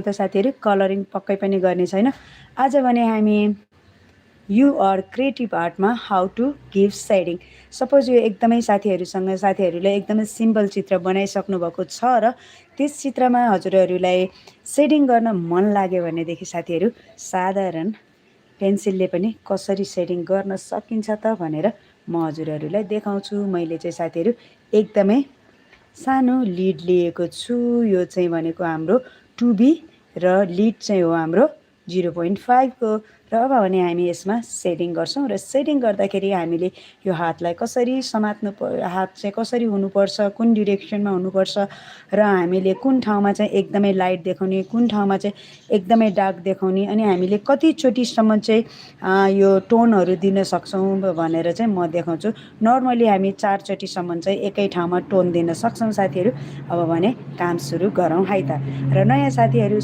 त साथीहरू कलरिङ पक्कै पनि गर्ने छैन। आज भने हामी युआर क्रिएटिभ आर्टमा how to give shading. Suppose यो एकदमै साथीहरूले एकदमै सिम्पल चित्र बनाइसक्नु भएको छ र त्यस चित्रमा हजुरहरूलाई सेडिङ गर्न मन लाग्यो भनेदेखि साथीहरू साधारण पेन्सिलले पनि कसरी सेडिङ गर्न सकिन्छ त भनेर म हजुरहरूलाई देखाउँछु। मैले चाहिँ साथीहरू एकदमै सानो लिड लिएको छु। यो चाहिँ भनेको हाम्रो 2B र लिड चाहिँ हो हाम्रो 0.5 को। र अब भने हामी यसमा सेडिङ गर्छौँ र सेडिङ गर्दाखेरि हामीले यो हातलाई कसरी समात्नु हात चाहिँ कसरी हुनुपर्छ, कुन डिरेक्सनमा हुनुपर्छ र हामीले कुन ठाउँमा चाहिँ एकदमै लाइट देखाउने, कुन ठाउँमा चाहिँ एकदमै डार्क देखाउने, अनि हामीले कतिचोटिसम्म चाहिँ यो टोनहरू दिन सक्छौँ भनेर चाहिँ म देखाउँछु। नर्मली हामी 4 चोटिसम्म चाहिँ एकै ठाउँमा टोन दिन सक्छौँ साथीहरू। अब भने काम सुरु गरौँ है त। र नयाँ साथीहरू